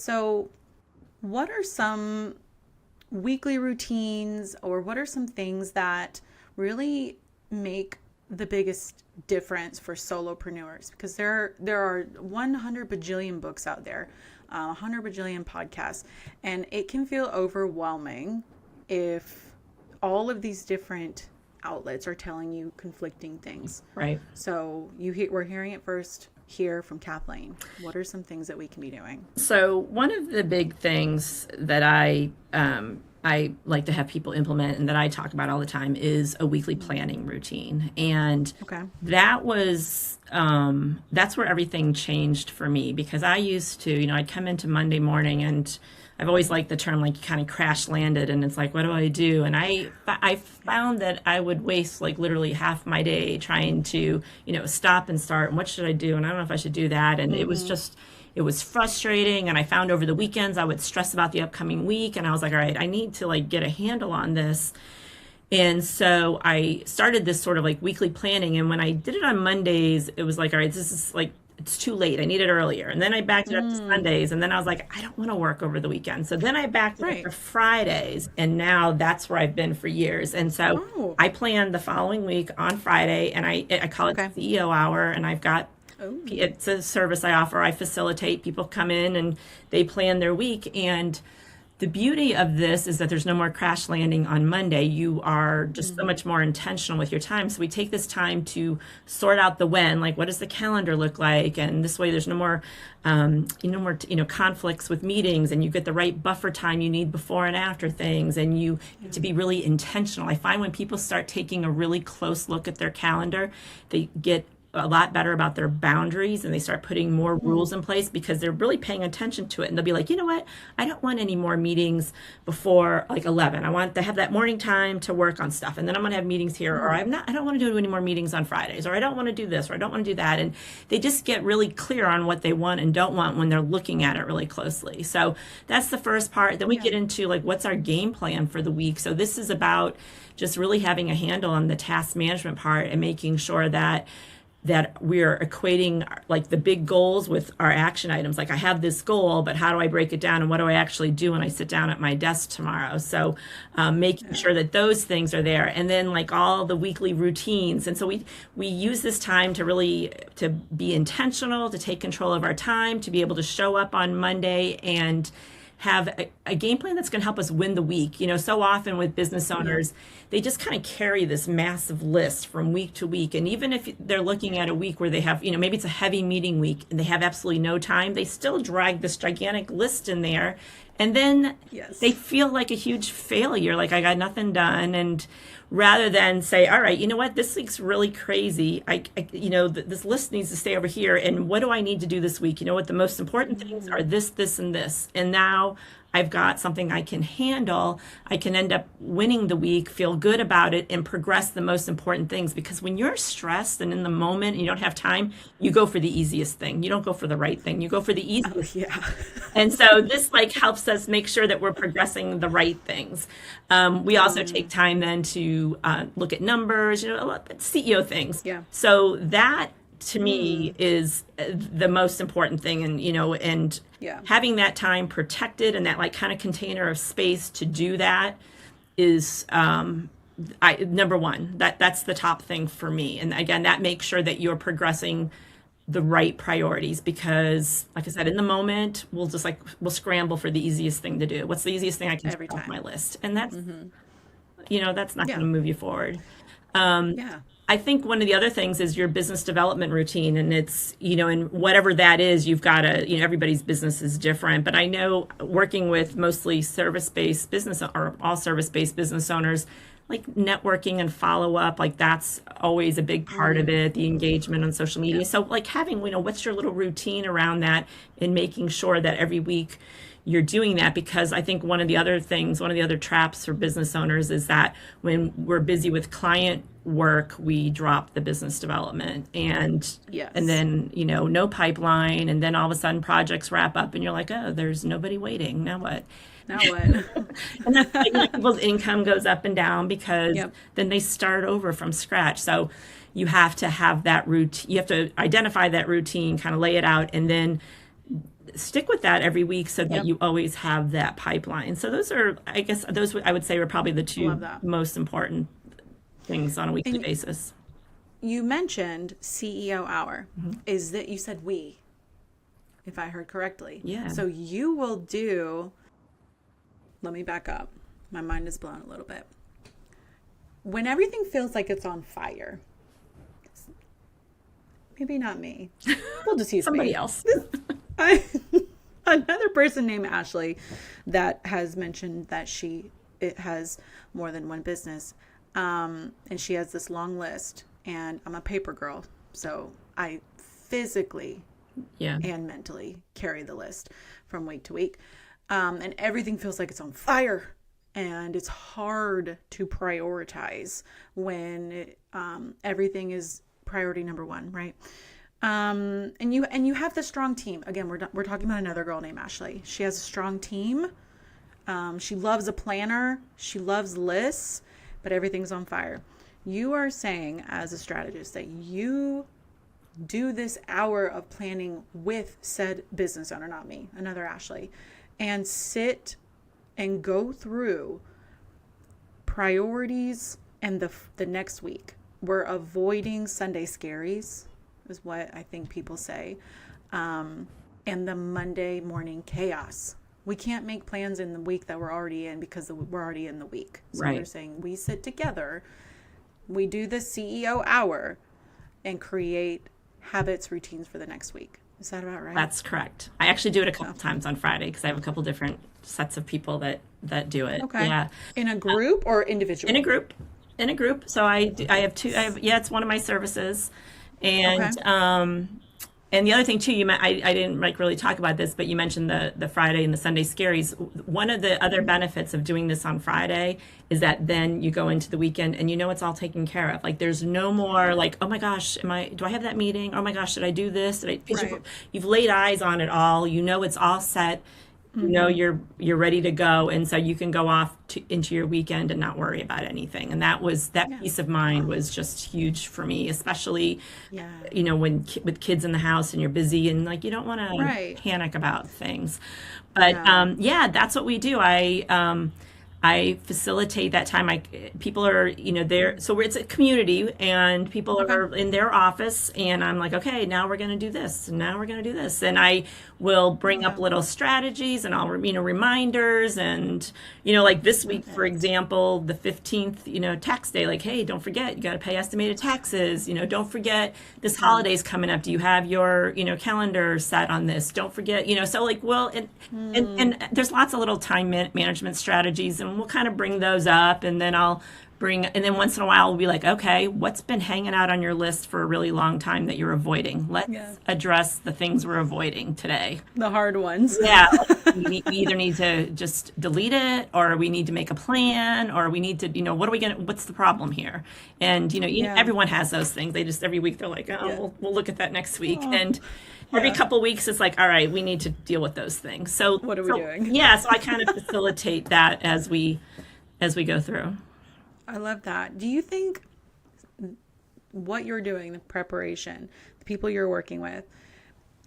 So, what are some weekly routines, or what are some things that really make the biggest difference for solopreneurs? Because there are 100 bajillion books out there, 100 bajillion podcasts, and it can feel overwhelming if all of these different outlets are telling you conflicting things. Right. So we're hearing it first here from Kathleen. What are some things that we can be doing? So one of the big things that I like to have people implement and that I talk about all the time is a weekly planning routine. And Okay. that was, that's where everything changed for me, because I used to, I'd come into Monday morning, and I've always liked the term, like, you kind of crash landed, and it's like, what do I do? And I found that I would waste like literally half my day trying to, stop and start. And what should I do? And I don't know if I should do that. And it was frustrating. And I found over the weekends I would stress about the upcoming week. And I was like, all right, I need to like get a handle on this. And so I started this sort of like weekly planning. And when I did it on Mondays, it was like, all right, this is like, it's too late. I need it earlier. And then I backed it up to Sundays. And then I was like, I don't want to work over the weekend. So then I backed it up to Fridays. And now that's where I've been for years. And so I planned the following week on Friday, and I call it the CEO hour. And I've got, it's a service I offer. I facilitate. People come in and they plan their week. And the beauty of this is that there's no more crash landing on Monday. You are just so much more intentional with your time. So we take this time to sort out the when, like what does the calendar look like? And this way there's no more, conflicts with meetings, and you get the right buffer time you need before and after things. And you get to be really intentional. I find when people start taking a really close look at their calendar, they get a lot better about their boundaries, and they start putting more rules in place because they're really paying attention to it. And they'll be like, you know what? I don't want any more meetings before like 11. I want to have that morning time to work on stuff. And then I'm going to have meetings here, or I don't want to do any more meetings on Fridays, or I don't want to do this, or I don't want to do that. And they just get really clear on what they want and don't want when they're looking at it really closely. So that's the first part. Then we get into like, what's our game plan for the week? So this is about just really having a handle on the task management part and making sure that we're equating like the big goals with our action items. Like, I have this goal, but how do I break it down, and what do I actually do when I sit down at my desk tomorrow? So making sure that those things are there. And then like all the weekly routines. And so we use this time to really to be intentional, to take control of our time, to be able to show up on Monday and have a game plan that's going to help us win the week. So often with business owners, they just kind of carry this massive list from week to week. And even if they're looking at a week where they have, maybe it's a heavy meeting week and they have absolutely no time, they still drag this gigantic list in there. And then they feel like a huge failure, like I got nothing done. And rather than say, all right, you know what, this week's really crazy. This list needs to stay over here. And what do I need to do this week? What the most important things are, this, and this. And now I've got something I can handle. I can end up winning the week, feel good about it, and progress the most important things. Because when you're stressed and in the moment and you don't have time, you go for the easiest thing. You don't go for the right thing. You go for the easiest. And so this like helps us make sure that we're progressing the right things. We also take time then to look at numbers, a lot of CEO things. So that to me is the most important thing. And, having that time protected and that like kind of container of space to do that is number one. That's the top thing for me. And again, that makes sure that you're progressing the right priorities, because like I said, in the moment, we'll scramble for the easiest thing to do. What's the easiest thing I can take off my list? And that's, that's not going to move you forward. I think one of the other things is your business development routine, and it's, and whatever that is, you've got to, everybody's business is different, but I know working with mostly service-based business or all service-based business owners, like networking and follow up, like that's always a big part of it, the engagement on social media. So like having, what's your little routine around that, and making sure that every week you're doing that. Because I think one of the other traps for business owners is that when we're busy with client work, we drop the business development, and then no pipeline, and then all of a sudden projects wrap up and you're like, oh, there's nobody waiting, now what? And that's like, people's income goes up and down because then they start over from scratch. So you have to have that routine, you have to identify that routine, kind of lay it out, and then stick with that every week so that Yep. you always have that pipeline. So those are, I guess, those I would say are probably the two Love that. most important things on a weekly And basis. you mentioned CEO hour. Is that you said we, if I heard correctly? Yeah. So you will do, let me back up. My mind is blown a little bit. When everything feels like it's on fire, maybe not me. We'll just use Somebody me. else. Another person named Ashley that has mentioned that it has more than one business. And she has this long list, and I'm a paper girl. So I physically Yeah. and mentally carry the list from week to week. And everything feels like it's on fire, and it's hard to prioritize when everything is priority number one, right? And you have the strong team. Again, we're talking about another girl named Ashley. She has a strong team. She loves a planner. She loves lists, but everything's on fire. You are saying as a strategist that you do this hour of planning with said business owner, not me, another Ashley, and sit and go through priorities and the next week. We're avoiding Sunday scaries, is what I think people say, and the Monday morning chaos. We can't make plans in the week that we're already in because we're already in the week. So Right. they're saying we sit together, we do the CEO hour, and create habits, routines for the next week. Is that about right? That's correct. I actually do it a couple times on Friday because I have a couple different sets of people that do it. Okay. Yeah. In a group or individual? In a group. So I have two. Yeah, it's one of my services, and Okay. and the other thing too, I didn't like really talk about this, but you mentioned the Friday and the Sunday scaries. One of the other benefits of doing this on Friday is that then you go into the weekend and you know it's all taken care of. Like there's no more like, oh my gosh, do I have that meeting? Oh my gosh, should I do this? Because Right. you've laid eyes on it all. You know it's all set. You know you're ready to go, and so you can go off into your weekend and not worry about anything. And that peace of mind was just huge for me, especially Yeah. when with kids in the house and you're busy and like you don't want to Right. panic about things. But No. yeah, that's what we do. I facilitate that time. People are, there. So it's a community and people are in their office and I'm like, okay, now we're going to do this. And now we're going to do this. And I will bring up little strategies and I'll, reminders and, like this week, for example, the 15th, tax day, like, hey, don't forget, you got to pay estimated taxes. Don't forget this holiday's coming up. Do you have your, calendar set on this? Don't forget, so like, well, and there's lots of little time management strategies and we'll kind of bring those up and then and then once in a while we'll be like, okay, what's been hanging out on your list for a really long time that you're avoiding? Let's address the things we're avoiding today. The hard ones. Yeah. We either need to just delete it or we need to make a plan or we need to, what's the problem here? And, everyone has those things. They just, every week they're like, we'll look at that next week. And every couple weeks it's like, all right, we need to deal with those things. So What are we doing? Yeah. So I kind of facilitate that as we go through. I love that. Do you think what you're doing, the preparation, the people you're working with,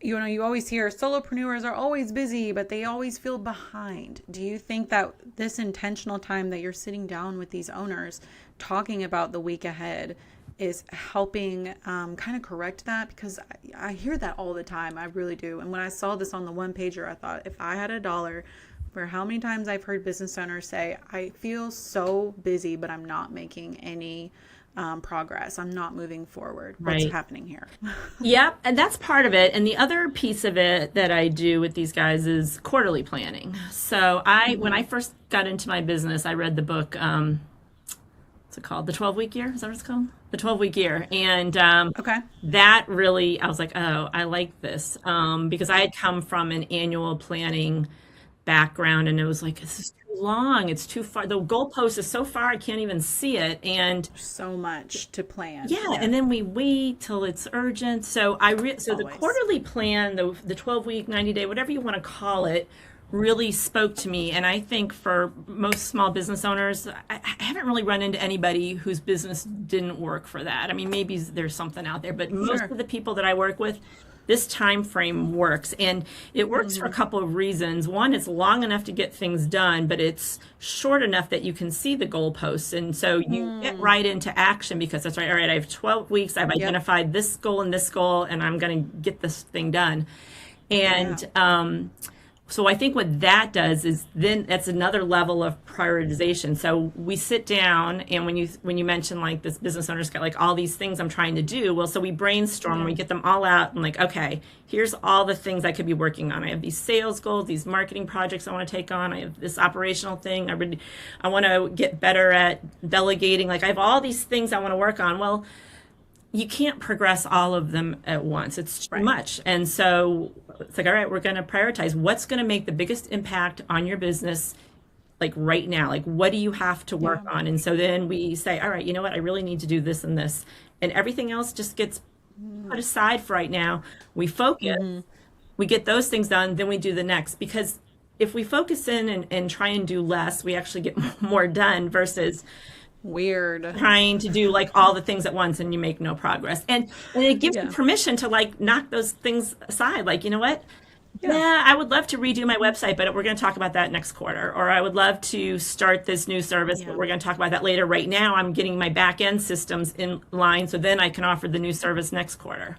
you always hear solopreneurs are always busy, but they always feel behind. Do you think that this intentional time that you're sitting down with these owners talking about the week ahead is helping kind of correct that? Because I hear that all the time. I really do. And when I saw this on the one pager, I thought if I had $1 for how many times I've heard business owners say, I feel so busy, but I'm not making any progress. I'm not moving forward. What's happening here? Yeah, and that's part of it. And the other piece of it that I do with these guys is quarterly planning. So when I first got into my business, I read the book, what's it called? The 12-Week Year? Is that what it's called? The 12-Week Year. And that really, I was like, oh, I like this. Because I had come from an annual planning background and it was like, this is too long. It's too far. The goalpost is so far, I can't even see it. And so much to plan. Yeah. And then we wait till it's urgent. So the quarterly plan, the 12-week, 90-day, whatever you want to call it, really spoke to me. And I think for most small business owners, I haven't really run into anybody whose business didn't work for that. I mean, maybe there's something out there, but most of the people that I work with, this time frame works. And it works for a couple of reasons. One, it's long enough to get things done, but it's short enough that you can see the goalposts. And so you get right into action because that's right. All right, I have 12 weeks. I've identified this goal, and I'm going to get this thing done. And so I think what that does is then that's another level of prioritization. So we sit down, and when you mention like this business owner's got like all these things I'm trying to do, well, so we brainstorm, we get them all out, and like, okay, here's all the things I could be working on. I have these sales goals, these marketing projects I want to take on. I have this operational thing. I want to get better at delegating. Like I have all these things I want to work on. Well, you can't progress all of them at once. It's too much. And so it's like, all right, we're going to prioritize what's going to make the biggest impact on your business, like right now. Like, what do you have to work on? And so then we say, all right, you know what? I really need to do this and this. And everything else just gets put aside for right now. We focus, we get those things done, then we do the next. Because if we focus in and try and do less, we actually get more done versus trying to do like all the things at once and you make no progress. And it gives you permission to like knock those things aside. Like, you know what? Yeah, I would love to redo my website, but we're going to talk about that next quarter. Or I would love to start this new service, but we're going to talk about that later. Right now, I'm getting my back end systems in line, so then I can offer the new service next quarter.